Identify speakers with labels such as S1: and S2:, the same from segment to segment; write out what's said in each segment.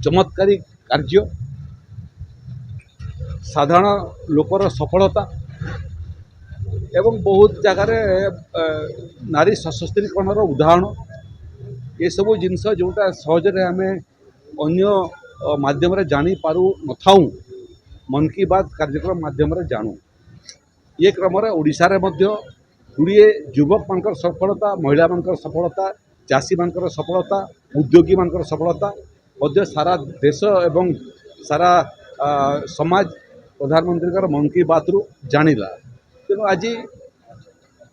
S1: चमत्कारी कार्य साधारण लोकर सफलता एवं बहुत जगार नारी सशक्तिकरण उदाहरण ये सब जिनस जोटा सहजरे आम अन्य माध्यम जानी पारू न मन की बात कार्यक्रम माध्यम जानू ये क्रम ओडिशा रे मध्य गुड़िए युवक मान सफलता महिला मान सफलता चाषी मान सफलता उद्योगी मान सफलता मध्य सारा देश एवं सारा समाज प्रधानमंत्री मन की बात रु जानिला तेणु आज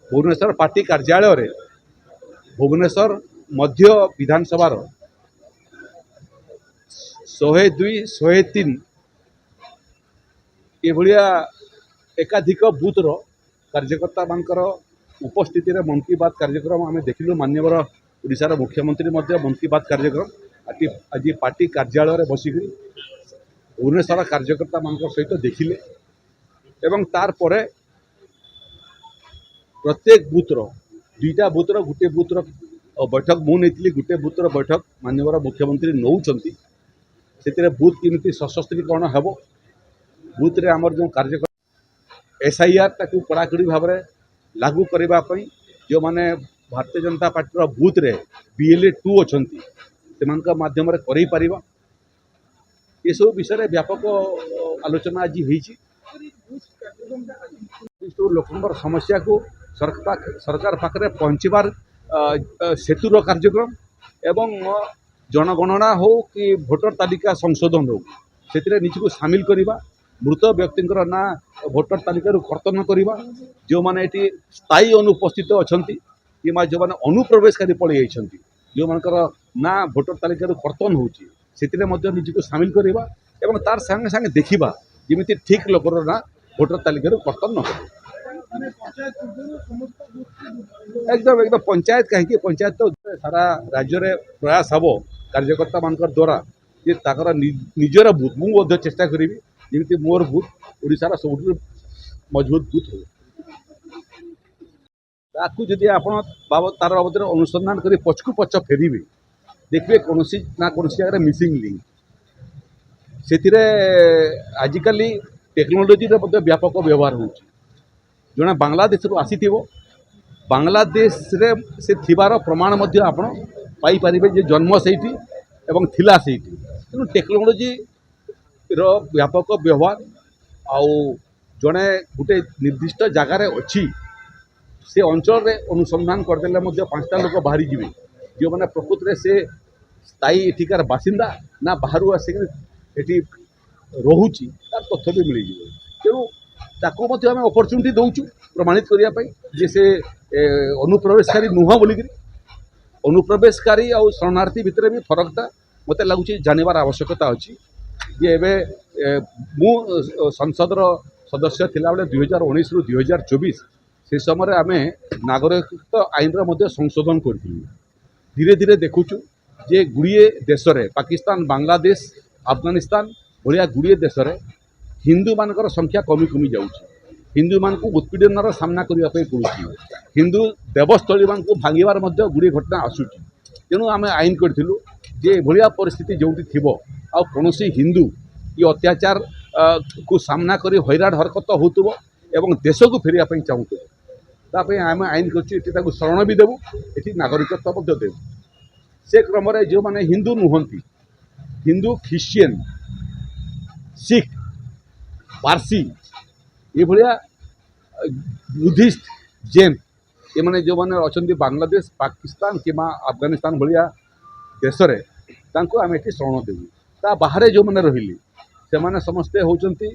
S1: भुवनेश्वर पार्टी कार्यालय रे भुवनेश्वर मध्य विधानसभा 102 103 ये भाया एकाधिक बूथर कार्यकर्ता मानकर उपस्थिति रे मन की बात कार्यक्रम आम देखिलु माननीय ओडिशार मुख्यमंत्री मन की बात कार्यक्रम आज पार्टी कार्यालय रे बसिक भुवनेश्वर कार्यकर्ता मान सहित देखिले एवं तार परे प्रत्येक बूथर दुईटा बूथर गोटे बूथर बैठक मुझे गोटे बूथर बैठक माननीय मुख्यमंत्री नौकरी से बूथ किमिति सशक्तिकरण हेब बूथ रे आमर जो कार्यक्रम SIR ताकू कड़ाकड़ी भाव में लागू करने जो माने भारतीय जनता पार्टी बूथ रे BLA 2 अच्छा से माध्यम कर ये सब विषय व्यापक आलोचना आज होती लोक समस्या को सरकार पाखे पहुँचबार सेतुर कार्यक्रम एवं जनगणना हो कि भोटर तालिका संशोधन हो से निजक सामिल करवा मृत व्यक्ति ना भोटर तालिका कर्तन करवा जो मैंने ये स्थायी अनुपस्थित अच्छा कि जो मैंने अनुप्रवेशकारी पलि जो मानकर ना भोटर तालिका कर्तन होती निजक सामिल करवा एवं तार संगे संगे देखा जमी ठीक लोकर ना भोटर तालिका कर्तन न कर एकदम एकदम पंचायत कहीं पंचायत तो सारा राज्य में प्रयास हम कार्यकर्ता मान द्वारा जे ताकर निजर बूथ मुझे चेष्टा करी जमी मोर बूथ ओडिशार सब मजबूत बूथ हो ताकू जदि आपण तार बाबद अनुसंधान कर पछकू पछ फेरबे देखिए कौन ना कौन जगह मिसिंग लिंक से आजिकल टेक्नोलोजी व्यापक व्यवहार हो जड़े बांग्लादेश रु आसी बांग्लादेश रे से थिबार प्रमाण आपण पाइपर जे जन्म से एवं थिला से तेणु टेक्नोलोजी रो व्यापक व्यवहार आउ जड़े गोटे निर्दिष्ट जगार अच्छी से अंचल रे अनुसंधान करदेले 5टा लोक बाहरी जीवे जो मैंने प्रकृत में से स्थायी एठिकार बासिंदा ना बाहर आसिक एटी रोची तार तथ्य भी मिल जाए तेणु ताकू आम अपरच्युनिटी दौचु प्रमाणित करने जे से अनुप्रवेशकारी नुह बोलिक अनुप्रवेशकारी और शरणार्थी भितर भी फरकटा मत लगुच जानवर आवश्यकता अच्छी ये मु संसदर सदस्य थिला बेले 2019 रु 2024 से समय आम नागरिकत्व आईन संशोधन करूँ धीरे धीरे देखुचु जे गुड़िए देश में पाकिस्तान बांग्लादेश अफगानिस्तान भाया गुड़िए देश में हिंदू मानकर संख्या कमी कमी जाऊँगी हिंदू मान को उत्पीड़न सामना करने पड़ुଛି हिंदू देवस्थली मान को भांगार गुड़िए घटना आसूची तेणु आम आईन करूँ जे भाया परिस्थिति जो थी कौन हिंदू ये अत्याचार को सामना कर हैरान हरकत हो एवं देश को फेरिया चाहूँ आम आईन कर शरण भी देवु ये नागरिकत्व देवु से क्रम जो मैंने हिंदू नुहति हिंदू ख्रीस्टियन सिख पारसी ये भाया बुद्धिस्ट जैन ये मैंने जो मैंने अच्छा बांग्लादेश पाकिस्तान कि अफगानिस्तान भाया देश में आम ये शरण देवु ता बाहर जो मैंने रही से मैंने समस्ते होती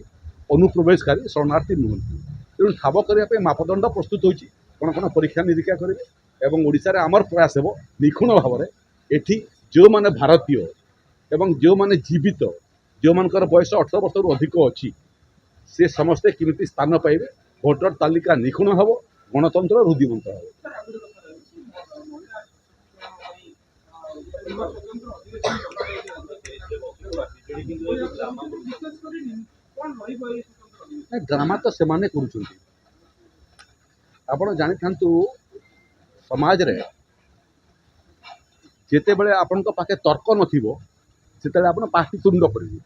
S1: अनुप्रवेशकारी शरणार्थी नुहति तेणु ठाब करने मापदंड प्रस्तुत होती कौन कौन परीक्षा निरीक्षा करेंगे एवं ओडिशा आमर प्रयास हो निखुण भाव में एठी जो मैंने भारतीय एवं जो मैंने जीवित जो मानकर बयस 18 वर्ष रु अधिक अच्छी से समस्ते किमिति स्थान पाइबे भोटर तालिका निखुण हम गणतंत्र रुद्धिमंत हम ड्रामा तो से माने करुछंती आपण जानि थांतु समाज रे ଯେତେବେଳେ ଆପଣଙ୍କ ପାଖେ ତର୍କ ନଥିବ ସେତେବେଳେ ଆପଣ ପାଟିତୁଣ୍ଡ କରିବେ।